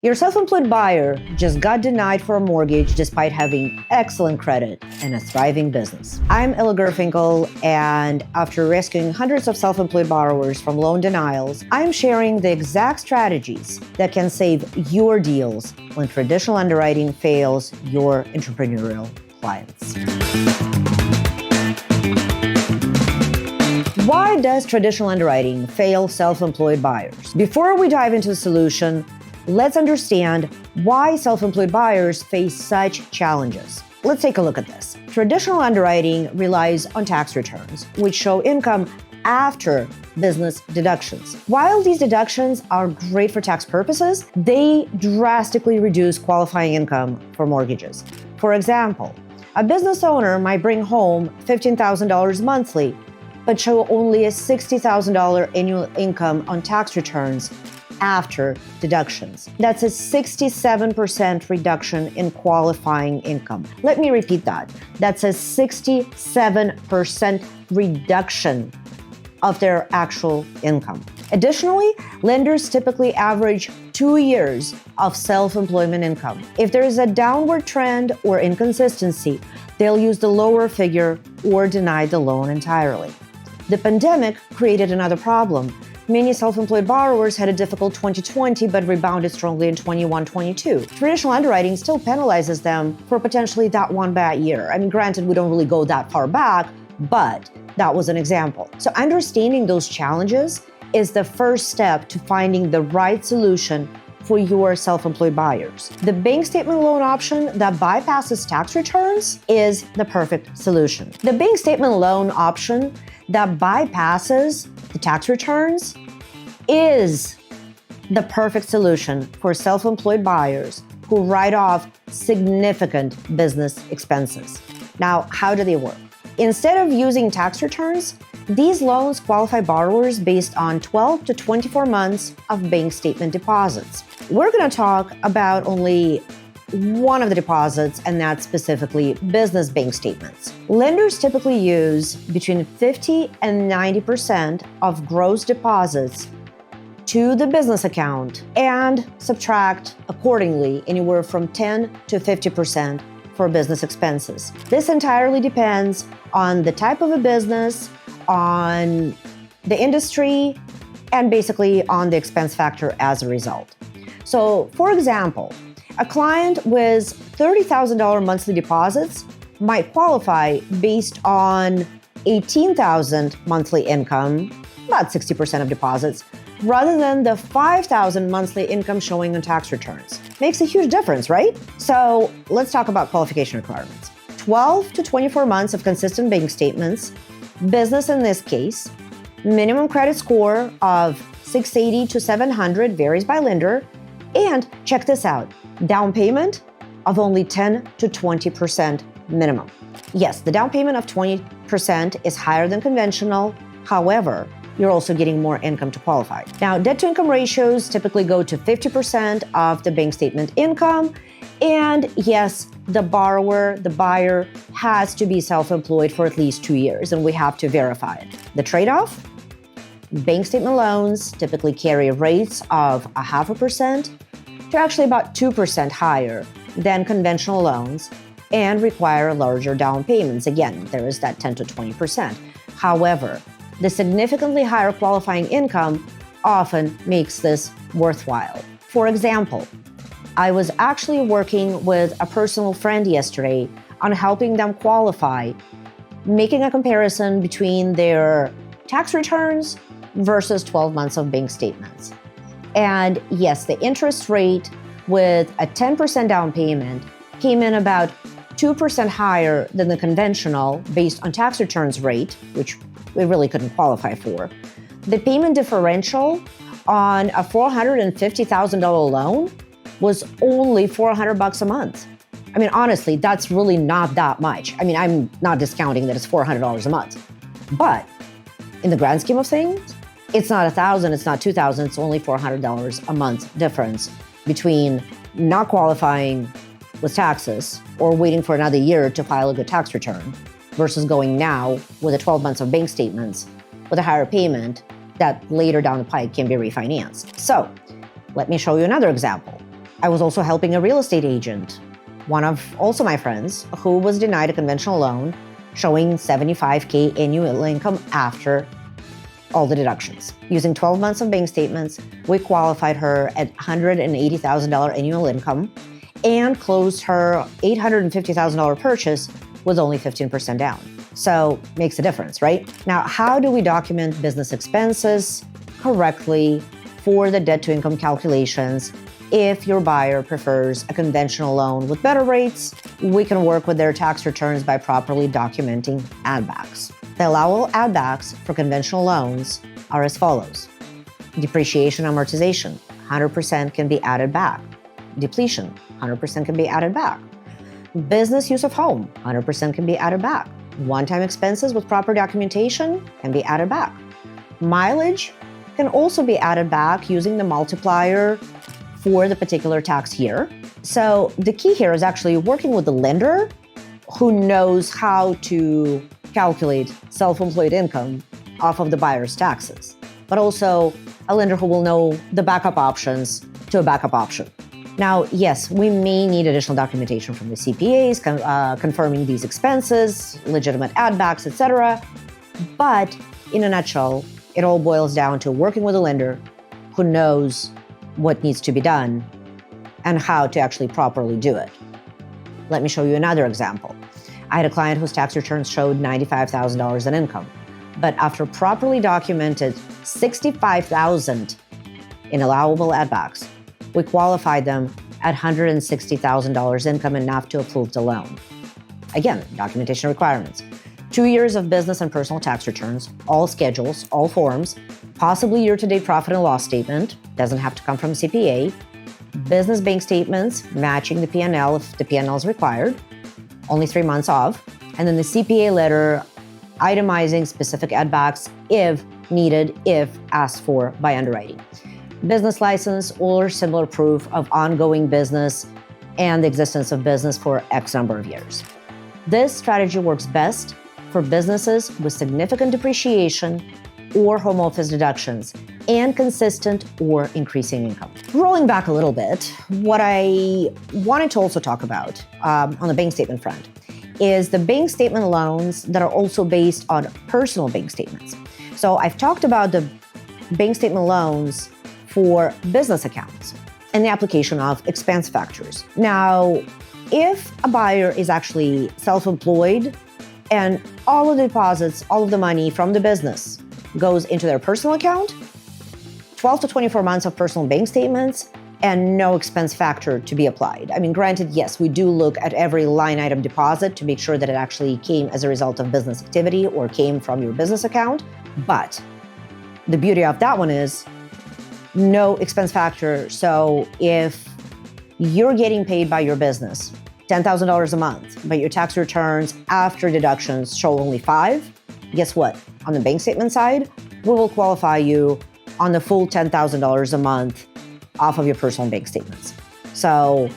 Your self-employed buyer just got denied for a mortgage despite having excellent credit and a thriving business. I'm Gurfinkel, and after rescuing hundreds of self-employed borrowers from loan denials, I'm sharing the exact strategies that can save your deals when traditional underwriting fails your entrepreneurial clients. Why does traditional underwriting fail self-employed buyers? Before we dive into the solution, let's understand why self-employed buyers face such challenges. Let's take a look at this. Traditional underwriting relies on tax returns, which show income after business deductions. While these deductions are great for tax purposes, they drastically reduce qualifying income for mortgages. For example, a business owner might bring home $15,000 monthly, but show only a $60,000 annual income on tax returns after deductions. That's a 67% reduction in qualifying income. Let me repeat that. That's a 67% reduction of their actual income. Additionally, lenders typically average 2 years of self-employment income. If there is a downward trend or inconsistency, they'll use the lower figure or deny the loan entirely. The pandemic created another problem. Many self-employed borrowers had a difficult 2020 but rebounded strongly in 21-22. Traditional underwriting still penalizes them for potentially that one bad year. I mean, granted, we don't really go that far back, but that was an example. So understanding those challenges is the first step to finding the right solution for your self-employed buyers. The bank statement loan option that bypasses tax returns is the perfect solution. The bank statement loan option that bypasses the tax returns is the perfect solution for self-employed buyers who write off significant business expenses. Now, how do they work? Instead of using tax returns, these loans qualify borrowers based on 12 to 24 months of bank statement deposits. We're going to talk about only one of the deposits, and that's specifically business bank statements. Lenders typically use between 50 and 90% of gross deposits to the business account and subtract accordingly anywhere from 10 to 50% for business expenses. This entirely depends on the type of a business, on the industry, and basically on the expense factor as a result. So, for example, a client with $30,000 monthly deposits might qualify based on $18,000 monthly income, about 60% of deposits, rather than the $5,000 monthly income showing on tax returns. Makes a huge difference, right? So let's talk about qualification requirements. 12 to 24 months of consistent bank statements, business in this case, minimum credit score of 680 to 700 varies by lender, and check this out, down payment of only 10 to 20% minimum. Yes, the down payment of 20% is higher than conventional. However, you're also getting more income to qualify. Now, debt-to-income ratios typically go to 50% of the bank statement income. And yes, the buyer has to be self-employed for at least 2 years, and we have to verify it. The trade-off? Bank statement loans typically carry rates of 0.5% to actually about 2% higher than conventional loans and require larger down payments. Again, there is that 10 to 20%. However, the significantly higher qualifying income often makes this worthwhile. For example, I was actually working with a personal friend yesterday on helping them qualify, making a comparison between their tax returns versus 12 months of bank statements. And yes, the interest rate with a 10% down payment came in about 2% higher than the conventional based on tax returns rate, which we really couldn't qualify for. The payment differential on a $450,000 loan was only $400 a month. I mean, honestly, that's really not that much. I mean, I'm not discounting that it's $400 a month, but in the grand scheme of things, it's not $1,000, it's not $2,000, it's only $400 a month difference between not qualifying with taxes or waiting for another year to file a good tax return versus going now with a 12 months of bank statements with a higher payment that later down the pike can be refinanced. So let me show you another example. I was also helping a real estate agent, one of also my friends, who was denied a conventional loan showing $75K annual income after all the deductions. Using 12 months of bank statements, we qualified her at $180,000 annual income and closed her $850,000 purchase with only 15% down. So makes a difference, right? Now, how do we document business expenses correctly for the debt to income calculations? If your buyer prefers a conventional loan with better rates, we can work with their tax returns by properly documenting add-backs. The allowable add-backs for conventional loans are as follows. Depreciation amortization, 100% can be added back. Depletion, 100% can be added back. Business use of home, 100% can be added back. One-time expenses with proper documentation can be added back. Mileage can also be added back using the multiplier for the particular tax year. So the key here is actually working with the lender who knows how to calculate self-employed income off of the buyer's taxes, but also a lender who will know the backup options to a backup option. Now, yes, we may need additional documentation from the CPAs confirming these expenses, legitimate add-backs, etc. But in a nutshell, it all boils down to working with a lender who knows what needs to be done and how to actually properly do it. Let me show you another example. I had a client whose tax returns showed $95,000 in income, but after properly documented $65,000 in allowable add-backs, we qualified them at $160,000 income enough to approve the loan. Again, documentation requirements. 2 years of business and personal tax returns, all schedules, all forms, possibly year-to-date profit and loss statement, doesn't have to come from CPA, business bank statements matching the P&L if the P&L is required, only 3 months off, and then the CPA letter itemizing specific add-backs if needed, if asked for by underwriting. Business license or similar proof of ongoing business and the existence of business for X number of years. This strategy works best for businesses with significant depreciation or home office deductions and consistent or increasing income. Rolling back a little bit, what I wanted to also talk about on the bank statement front is the bank statement loans that are also based on personal bank statements. So I've talked about the bank statement loans for business accounts and the application of expense factors. Now, if a buyer is actually self-employed and all of the deposits, all of the money from the business goes into their personal account, 12 to 24 months of personal bank statements and no expense factor to be applied. I mean, granted, yes, we do look at every line item deposit to make sure that it actually came as a result of business activity or came from your business account. But the beauty of that one is no expense factor. So if you're getting paid by your business $10,000 a month, but your tax returns after deductions show only $5,000, guess what? On the bank statement side, we will qualify you on the full $10,000 a month off of your personal bank statements. So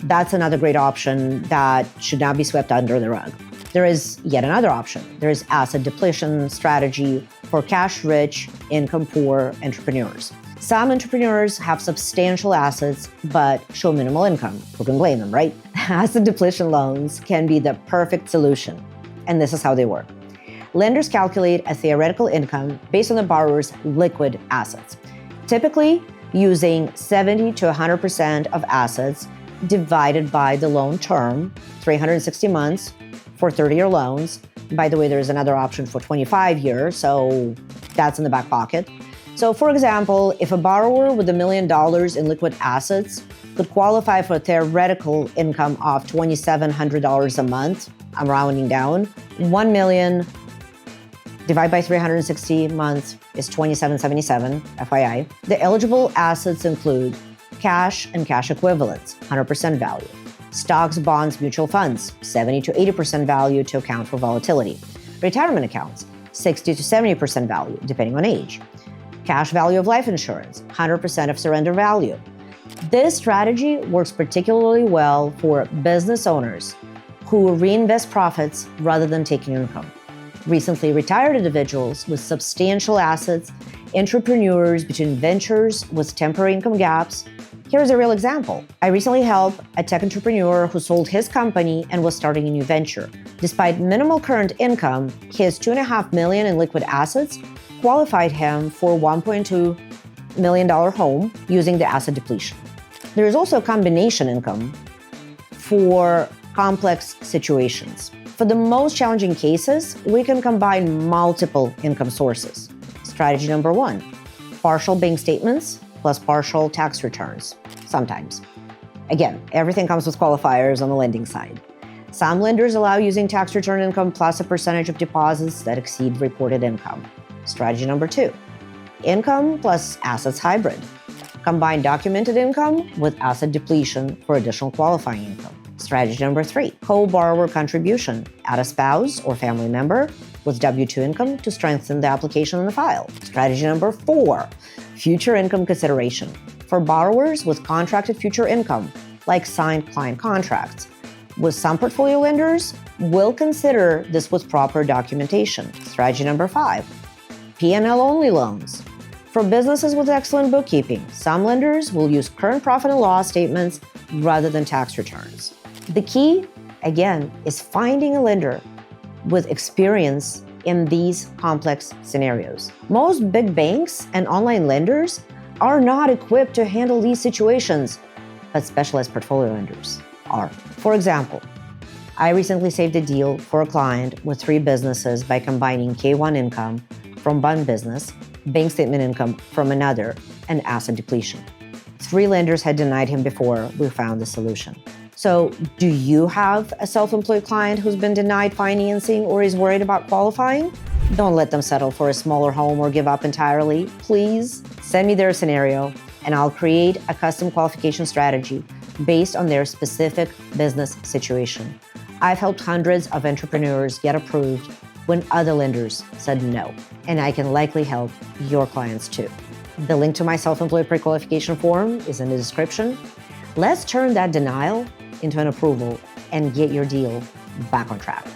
that's another great option that should not be swept under the rug. There is yet another option. There is asset depletion strategy for cash-rich, income-poor entrepreneurs. Some entrepreneurs have substantial assets but show minimal income. Who can blame them, right? Asset depletion loans can be the perfect solution, and this is how they work. Lenders calculate a theoretical income based on the borrower's liquid assets, typically using 70 to 100% of assets divided by the loan term, 360 months for 30-year loans. By the way, there's another option for 25 years, so that's in the back pocket. So for example, if a borrower with $1 million in liquid assets could qualify for a theoretical income of $2,700 a month, I'm rounding down, 1 million divided by 360 months is $2,777, FYI. The eligible assets include cash and cash equivalents, 100% value. Stocks, bonds, mutual funds, 70 to 80% value to account for volatility. Retirement accounts, 60 to 70% value, depending on age. Cash value of life insurance, 100% of surrender value. This strategy works particularly well for business owners who reinvest profits rather than taking income. Recently retired individuals with substantial assets, entrepreneurs between ventures with temporary income gaps Here's a real example. I recently helped a tech entrepreneur who sold his company and was starting a new venture. Despite minimal current income, his $2.5 million in liquid assets qualified him for $1.2 million home using the asset depletion. There is also combination income for complex situations. For the most challenging cases, we can combine multiple income sources. Strategy number 1, partial bank statements plus partial tax returns, sometimes. Again, everything comes with qualifiers on the lending side. Some lenders allow using tax return income plus a percentage of deposits that exceed reported income. Strategy number 2, income plus assets hybrid. Combine documented income with asset depletion for additional qualifying income. Strategy number 3, co-borrower contribution. Add a spouse or family member with W-2 income to strengthen the application in the file. Strategy number 4, future income consideration. For borrowers with contracted future income, like signed client contracts, with some portfolio lenders, will consider this with proper documentation. Strategy number 5, P&L only loans. For businesses with excellent bookkeeping, some lenders will use current profit and loss statements rather than tax returns. The key, again, is finding a lender with experience in these complex scenarios. Most big banks and online lenders are not equipped to handle these situations, but specialized portfolio lenders are. For example, I recently saved a deal for a client with 3 businesses by combining K1 income from one business, bank statement income from another, and asset depletion. 3 lenders had denied him before we found the solution. So, do you have a self-employed client who's been denied financing or is worried about qualifying? Don't let them settle for a smaller home or give up entirely. Please send me their scenario and I'll create a custom qualification strategy based on their specific business situation. I've helped hundreds of entrepreneurs get approved when other lenders said no, and I can likely help your clients too. The link to my self-employed pre-qualification form is in the description. Let's turn that denial into an approval and get your deal back on track.